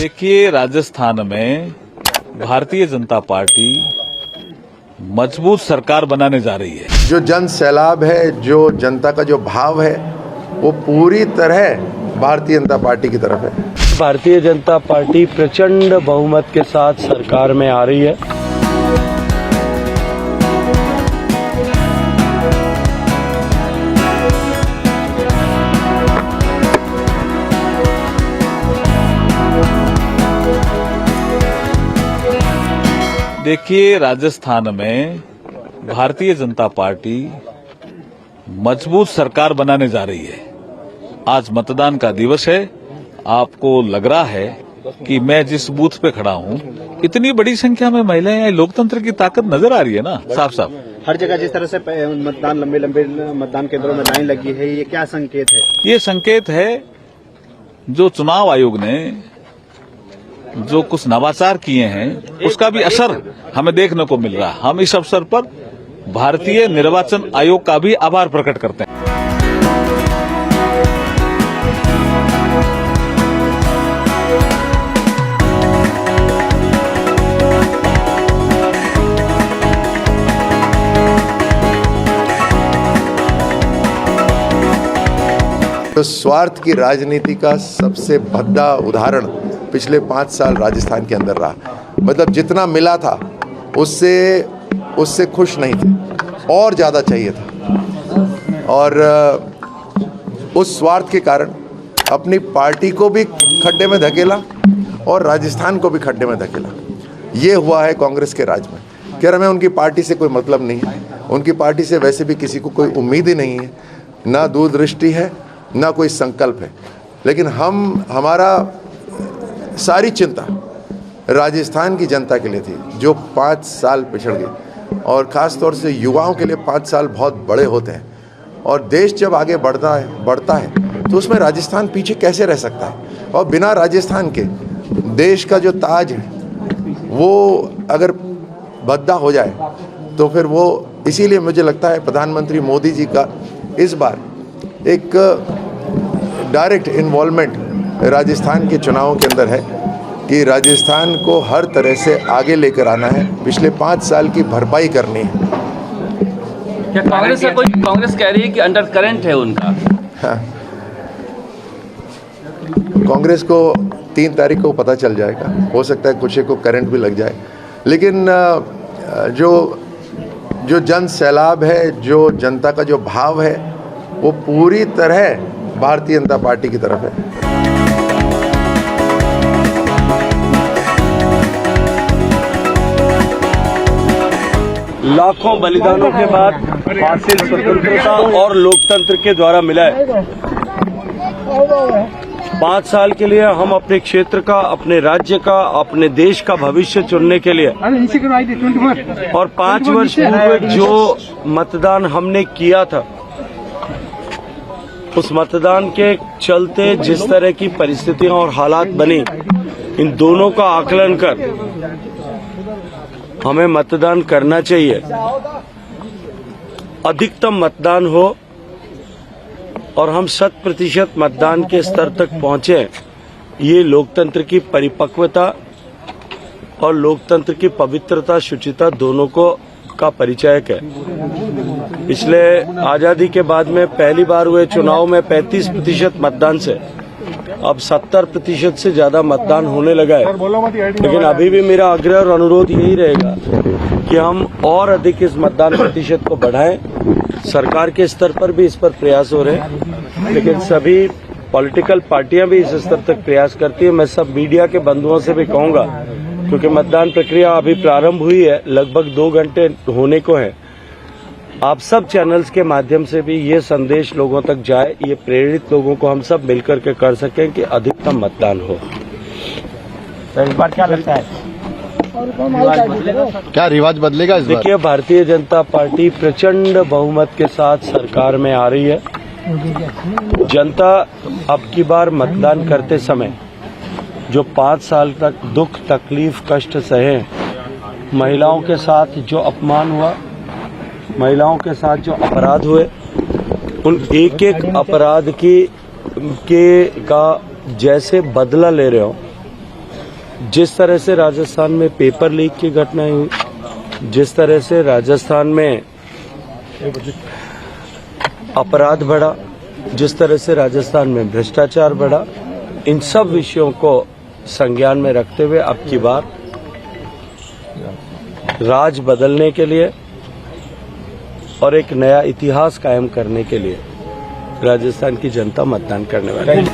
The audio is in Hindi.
देखिए, राजस्थान में भारतीय जनता पार्टी मजबूत सरकार बनाने जा रही है। जो जन सैलाब है, जो जनता का जो भाव है, वो पूरी तरह भारतीय जनता पार्टी की तरफ है। भारतीय जनता पार्टी प्रचंड बहुमत के साथ सरकार में आ रही है। देखिए, राजस्थान में भारतीय जनता पार्टी मजबूत सरकार बनाने जा रही है। आज मतदान का दिवस है। आपको लग रहा है कि मैं जिस बूथ पे खड़ा हूं, इतनी बड़ी संख्या में महिलाएं हैं। लोकतंत्र की ताकत नजर आ रही है ना, साफ साफ। हर जगह जिस तरह से मतदान लंबे लंबे मतदान केंद्रों में लाइन लगी है, ये क्या संकेत है? ये संकेत है जो चुनाव आयोग ने जो कुछ नवाचार किए हैं, उसका भी असर हमें देखने को मिल रहा है। हम इस अवसर पर भारतीय निर्वाचन आयोग का भी आभार प्रकट करते हैं। तो स्वार्थ की राजनीति का सबसे भद्दा उदाहरण पिछले 5 साल राजस्थान के अंदर रहा। मतलब जितना मिला था उससे खुश नहीं थे, और ज़्यादा चाहिए था। और उस स्वार्थ के कारण अपनी पार्टी को भी खड्डे में धकेला और राजस्थान को भी खड्डे में धकेला। ये हुआ है कांग्रेस के राज में। कह रहा मैं उनकी पार्टी से कोई मतलब नहीं है, उनकी पार्टी से वैसे भी किसी को कोई उम्मीद ही नहीं है, ना दूरदृष्टि है, ना कोई संकल्प है। लेकिन हमारा सारी चिंता राजस्थान की जनता के लिए थी, जो 5 साल पिछड़ गई। और ख़ास तौर से युवाओं के लिए 5 साल बहुत बड़े होते हैं। और देश जब आगे बढ़ता है तो उसमें राजस्थान पीछे कैसे रह सकता है। और बिना राजस्थान के देश का जो ताज है वो अगर भद्दा हो जाए तो फिर वो, इसीलिए मुझे लगता है प्रधानमंत्री मोदी जी का इस बार एक डायरेक्ट इन्वॉल्वमेंट राजस्थान के चुनावों के अंदर है कि राजस्थान को हर तरह से आगे लेकर आना है। पिछले 5 साल की भरपाई करनी है। क्या कांग्रेस कह रही है कि अंडर करंट है उनका? हाँ। कांग्रेस को 3 तारीख को पता चल जाएगा। हो सकता है कुछ को करंट भी लग जाए, लेकिन जो जन सैलाब है, जो जनता का जो भाव है, वो पूरी तरह भारतीय जनता पार्टी की तरफ है। लाखों बलिदानों के बाद हासिल स्वतंत्रता और लोकतंत्र के द्वारा मिला है। 5 साल के लिए हम अपने क्षेत्र का, अपने राज्य का, अपने देश का भविष्य चुनने के लिए, और 5 वर्ष पूर्व जो मतदान हमने किया था, उस मतदान के चलते जिस तरह की परिस्थितियां और हालात बनी, इन दोनों का आकलन कर हमें मतदान करना चाहिए। अधिकतम मतदान हो और हम 100% मतदान के स्तर तक पहुंचे, ये लोकतंत्र की परिपक्वता और लोकतंत्र की पवित्रता, शुचिता दोनों का परिचायक है। पिछले आजादी के बाद में पहली बार हुए चुनाव में 35% मतदान से अब 70% से ज्यादा मतदान होने लगा है। लेकिन अभी भी मेरा आग्रह और अनुरोध यही रहेगा कि हम और अधिक इस मतदान प्रतिशत को बढ़ाएं। सरकार के स्तर पर भी इस पर प्रयास हो रहे हैं, लेकिन सभी पॉलिटिकल पार्टियां भी इस स्तर तक प्रयास करती है। मैं सब मीडिया के बंधुओं से भी कहूंगा, क्योंकि मतदान प्रक्रिया अभी प्रारंभ हुई है, लगभग 2 घंटे होने को है। आप सब चैनल्स के माध्यम से भी ये संदेश लोगों तक जाए, ये प्रेरित लोगों को हम सब मिलकर के कर सकें कि अधिकतम मतदान हो। इस बार क्या लगता है, क्या रिवाज बदलेगा इस बार? देखिए, भारतीय जनता पार्टी प्रचंड बहुमत के साथ सरकार में आ रही है। जनता अब की बार मतदान करते समय जो 5 साल तक दुख, तकलीफ, कष्ट सहे, महिलाओं के साथ जो अपमान हुआ, महिलाओं के साथ जो अपराध हुए, उन एक एक अपराध का जैसे बदला ले रहे हो, जिस तरह से राजस्थान में पेपर लीक की घटनाएं हुई, जिस तरह से राजस्थान में अपराध बढ़ा, जिस तरह से राजस्थान में भ्रष्टाचार बढ़ा, इन सब विषयों को संज्ञान में रखते हुए अब की बार राज बदलने के लिए और एक नया इतिहास कायम करने के लिए राजस्थान की जनता मतदान करने वाली है।